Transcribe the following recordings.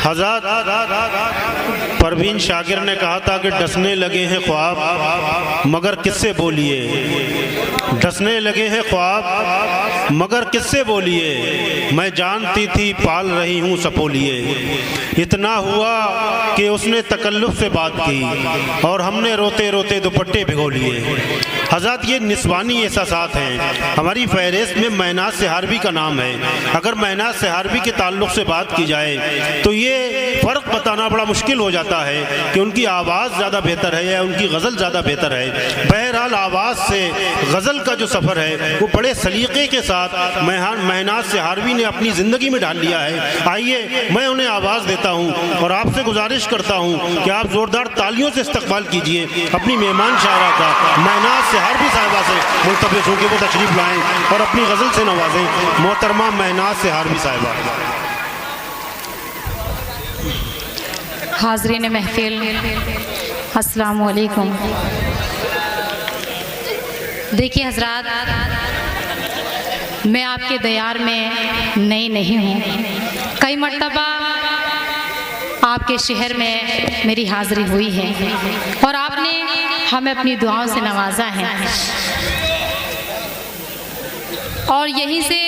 हज़रत परवीन शाकिर ने कहा था कि डसने लगे हैं ख्वाब मगर किससे बोलिए, डसने लगे हैं ख्वाब मगर किससे बोलिए, मैं जानती थी पाल रही हूँ सपोलिए। इतना हुआ कि उसने तकल्लुफ़ से बात की और हमने रोते रोते दुपट्टे भिगो लिए। हज़रत ये निस्वानी एहसासात हैं। हमारी फ़हरिस्त में महनाज सहारवी का नाम है। अगर महनाज सहारवी के ताल्लुक़ से बात की जाए तो ये फ़र्क बताना बड़ा मुश्किल हो जाता है कि उनकी आवाज़ ज़्यादा बेहतर है या उनकी गज़ल ज़्यादा बेहतर है। बहरहाल आवाज़ से गज़ल का जो सफ़र है वो बड़े सलीक़े के साथ महनाज सहारवी ने अपनी ज़िंदगी में डाल लिया है। आइए मैं उन्हें आवाज़ देता हूँ और आपसे गुजारिश करता हूँ कि आप ज़ोरदार तालियों से इस्तक़बाल कीजिए अपनी मेहमान शायरा का। महनाज सहारवी साहिबा से मुल्तबिस हों कि वो तशरीफ़ लाएँ और अपनी गज़ल से नवाजें। मोहतरमा महनाज सहारवी साहिबा। हाज़रीन महफ़िल, अस्सलामु अलैकुम। देखिए हज़रात, मैं आपके दयार में नई नहीं हूँ। कई मर्तबा आपके शहर में मेरी हाज़िरी हुई है और आपने हमें अपनी दुआओं से नवाजा है। और यहीं से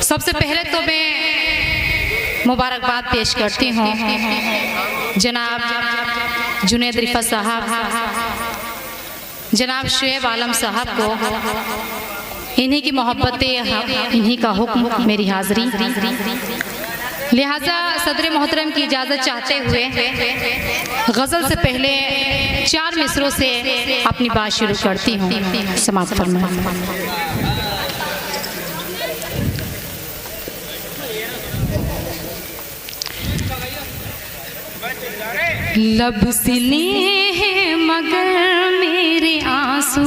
सबसे पहले तो मैं मुबारकबाद पेश करती हूँ जनाब जुनैद रिफ़त साहब, जनाब शुएब आलम साहब को। इन्हीं की मोहब्बतें, इन्हीं का हुक्म, मेरी हाज़िरी। लिहाजा सदर मोहतरम की इजाज़त चाहते हुए गज़ल से पहले 4 मिसरों से अपनी बात शुरू करती हूँ। समाअत फरमाएं। लब सिले हैं मगर मेरे आंसू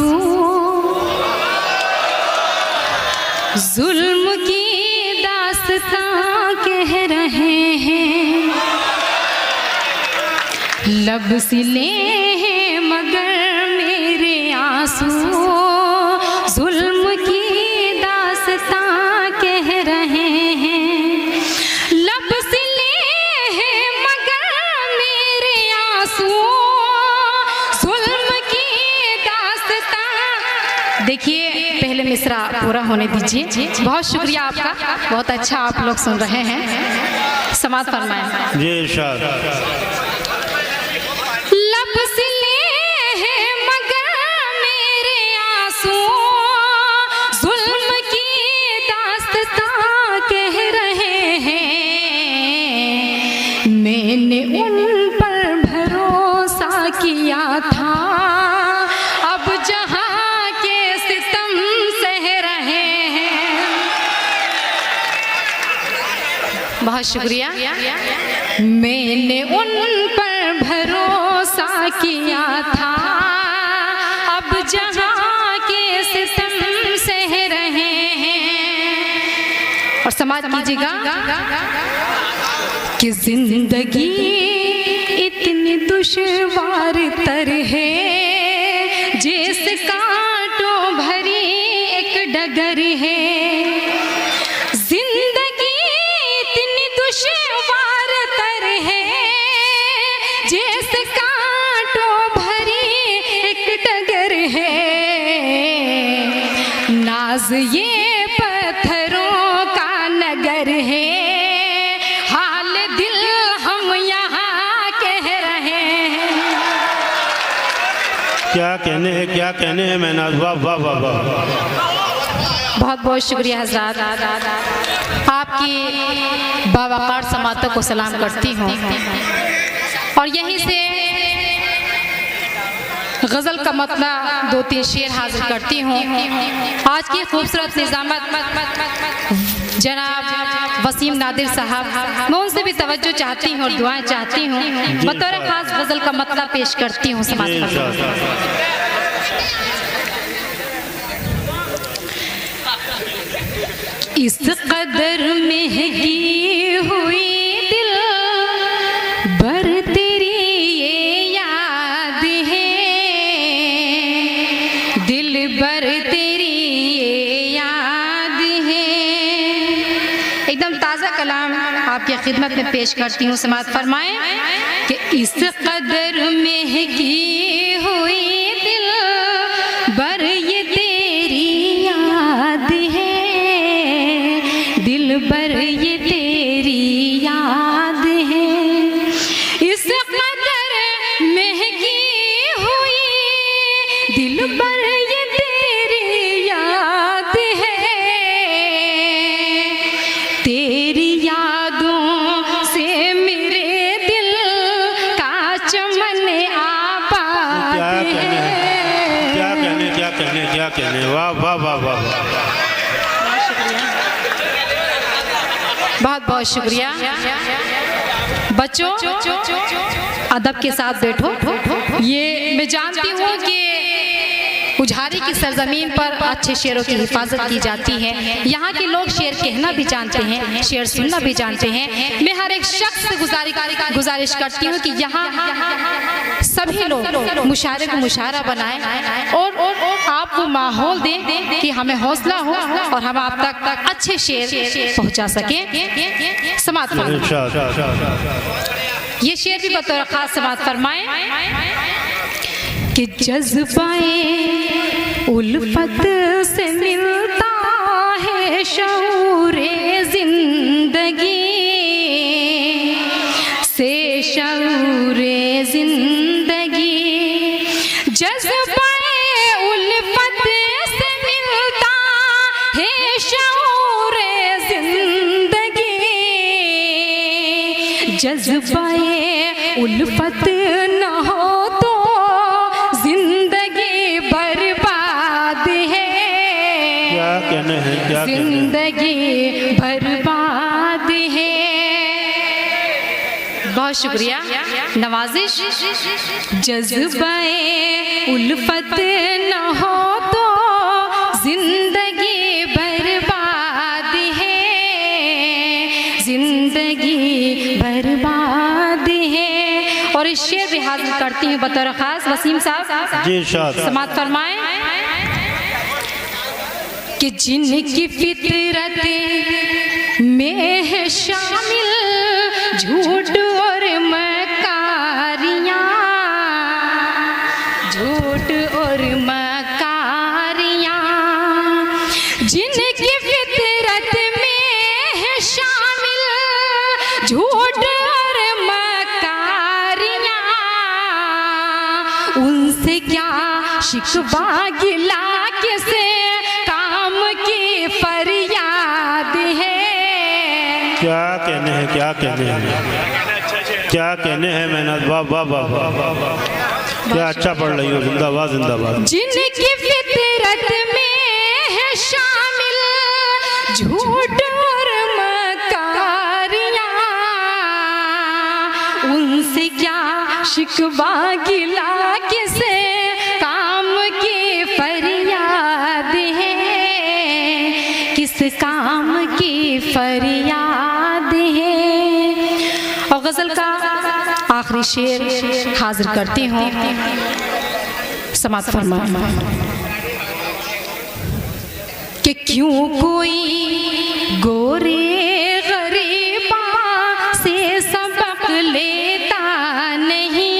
जुल्म की दास्तां कह रहे हैं। लब सिले हैं मगर मेरे आंसू जुल्म की दास्तां कह रहे हैं। लब सिले हैं मगर मेरे आंसू जुल्म की दास्तां। देखिए पहले मिसरा पूरा होने दीजिए। बहुत शुक्रिया आपका, बहुत अच्छा आप लोग सुन रहे हैं। समाअत फरमाएं। जी इरशाद। लब सिले हैं मगर मेरे आंसू जुल्म की दास्तां कह रहे हैं। मैंने उन पर भरोसा किया था, अब जहां बहुत शुक्रिया। मैंने उन पर भरोसा किया था, अब जहां के सितम सह रहे हैं। और समाज कीजिएगा कि जिंदगी इतनी दुश्वार तर है, जिस कांटों भरी एक डगर है। दुश्वार तर है जिस कांटों भरी एक डगर है। नाज ये पत्थरों का नगर है, हाल दिल हम यहाँ कह रहे हैं। क्या कहने हैं, क्या कहने हैं महनाज। वाह वाह वाह वाह। बहुत बहुत शुक्रिया हज़रात, आपकी बावकार समातों को सलाम करती हूँ। और यहीं से गज़ल का मतलब 2-3 शेर हाजिर करती हूँ। आज की खूबसूरत निज़ामत जनाब वसीम नादिर साहब, मैं उनसे भी तवज्जो चाहती हूँ और दुआएं चाहती हूँ। बतौर ख़ास गज़ल का मतलब पेश करती हूँ। इस कदर महंगी हुई दिल बर तेरी ये याद है, दिल बर तेरी ये याद है। एकदम ताज़ा कलाम आपकी खिदमत में पेश करती हूँ। समात फरमाएं कि इस कदर महकी हुई दिल बर ये तेरी याद है, दिल बर ये तेरी याद है। इस कदर महकी हुई दिल बर ये तेरी याद है, तेरी यादों से मेरे दिल का चमन आबाद है। क्या कहने, वाह वाह वाह वाह। बहुत बहुत शुक्रिया। बच्चों अदब के साथ बैठो। ये मैं जानती हूँ कि उजारी की सरजमीन पर अच्छे शेरों की हिफाजत की जाती है। यहाँ के लोग शेर कहना भी जानते हैं, शेर सुनना भी जानते हैं। मैं हर एक शख्स से गुजारिश करती हूँ कि यहाँ सभी लोग मुशायरे को मुशायरा बनाएं और आप वो माहौल दें कि हमें हौसला हो और हम आप तक अच्छे शेर पहुँचा सकें। समात ये शेर भी बतौर खास समात फरमाएं कि जज्बाए उल्फत से मिलता है शऊरे जिंदगी से, शऊरे जिंदगी। जज्बाए उल्फत से मिलता है शऊरे जिंदगी, जज्बाए उल्फत न हो तो जिंदगी बर्बाद है। क्या कहने हैं, क्या जिंदगी बर्बाद है। बहुत शुक्रिया, नवाजिश। जज्बाए उल्फत न हो तो जिंदगी बर्बाद है, जिंदगी बर्बाद है। और इस शेर भी हाजिर करती हूँ बतौर खास वसीम साहब जी। समात फरमाएं कि जिनकी फितरत में है शामिल झूठ और मकारियाँ, झूठ और मकारियाँ। जिनकी फितरत में है शामिल झूठ और मकारियाँ, उनसे क्या शिकवा गिला किसे काम की फरियाद है। क्या कहने हैं, क्या कहने हैं, क्या कहने हैं मेहनत। वाह वाह वाह वाह, क्या अच्छा पढ़ रही हो। जिंदाबाद जिंदाबाद। जिनकी फितरत में है शामिल झूठ और मकारियाँ, उनसे क्या शिकवा गिला किसे काम की फरियाद है, किस काम की फरियाद है। और गजल का आखिरी शेर हाजिर करती हूँ। समात फरमाएं कि क्यों कोई गोरे गरीबा से सबक लेता नहीं,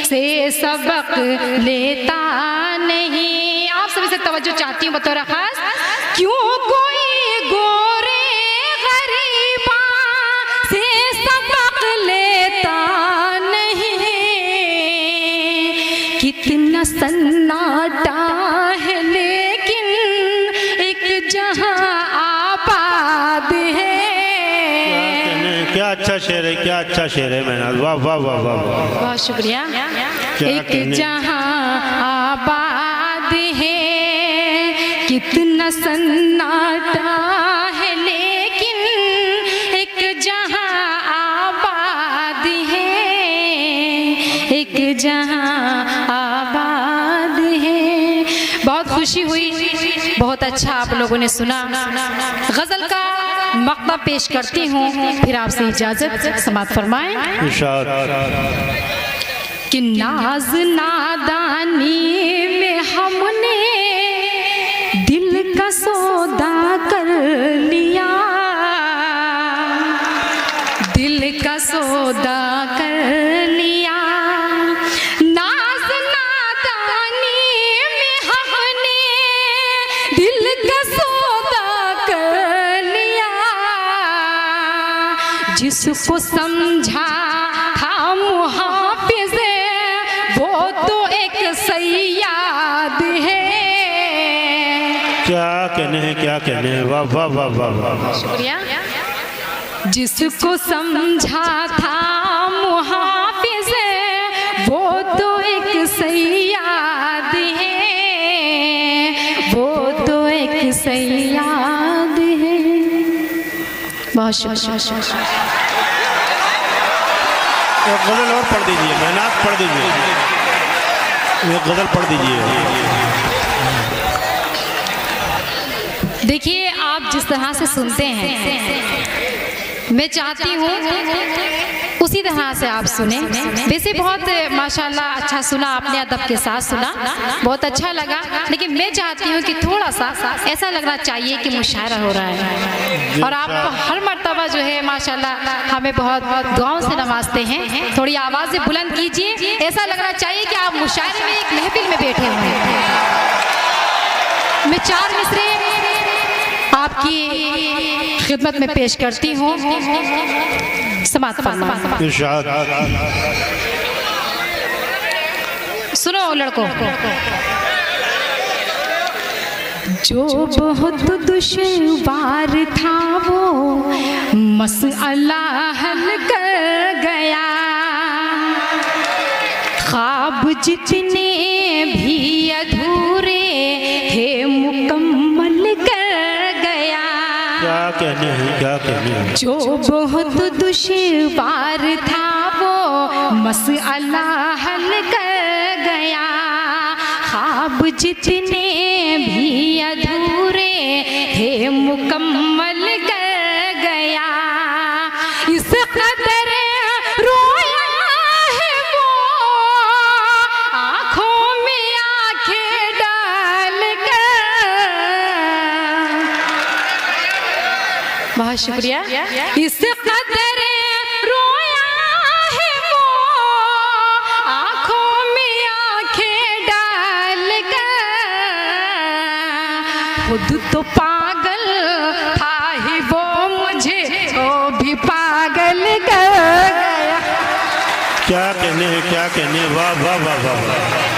से सबक लेता नहीं। आप सभी से तवज्जो चाहती हूँ बतौर खास। क्यों कोई गोरे गरीबा से सबक लेता नहीं, कितना सन्नाटा है लेकिन एक जहां आबाद है। क्या अच्छा शेर है, क्या अच्छा शेर है मेहनत। वाह वाह वाह वाह। बहुत शुक्रिया। एक जहां आबाद है, कितना सन्नाटा है लेकिन एक जहां आबाद है, एक जहां आबाद है। बहुत खुशी हुई, बहुत अच्छा आप लोगों ने सुना। गजल का मक़ता पेश करती हूँ, फिर आपसे इजाजत। समात फरमाएं कि नाज नादानी में हमने दिल का सौदा कर लिया, जिसको समझा था मुहाफिज वो तो एक सैयाद है। क्या कहने हैं, क्या कहने हैं, वाह वाह वाह वाह वाह। शुक्रिया। जिसको समझा था मुहाफिज वो तो एक सैयाद है, वो तो एक सैयाद है। बहुत शुक्रिया। एक गज़ल और पढ़ दीजिए, मेहनत पढ़ दीजिए, एक गज़ल पढ़ दीजिए। देखिए, आप जिस तरह से सुनते हैं मैं चाहती हूँ उसी तरह से आप सुने। वैसे बहुत माशाल्लाह अच्छा सुना आपने, अदब के साथ सुना, बहुत अच्छा लगा। लेकिन मैं चाहती हूँ कि थोड़ा सा ऐसा लगना चाहिए कि मुशायरा हो रहा है। और आप हर मर्तबा जो है माशाल्लाह हमें बहुत दुआओं से नवाजते हैं। थोड़ी आवाज़ें बुलंद कीजिए, ऐसा लगना चाहिए कि आप मुशायरे में एक महफिल में बैठे हुए हैं। मैं 4 मिसरे आपकी खिदमत में पेश करती हूँ। समाअत फरमाएं। सुनो लड़कों, जो बहुत दुश्वार था वो मसला हल कर गया, ख्वाब जितने भी अधूरे थे मुकम्मल कर गया। क्या कहने हैं, क्या कहने हैं। जो बहुत दुश्वार था वो मसला हल कर गया, ख्वाब जितने भी अधूरे थे मुकम्मल कर गया। इस कदर रोया है वो आँखों में आँखें डाल कर। बहुत शुक्रिया। इस कदर रोया है वो आँखों में आँखें डाल कर, खुद तो पागल था ही वो मुझे तो भी पागल कर गया। क्या कहने हैं, क्या कहने हैं, वाह वाह वाह वाह।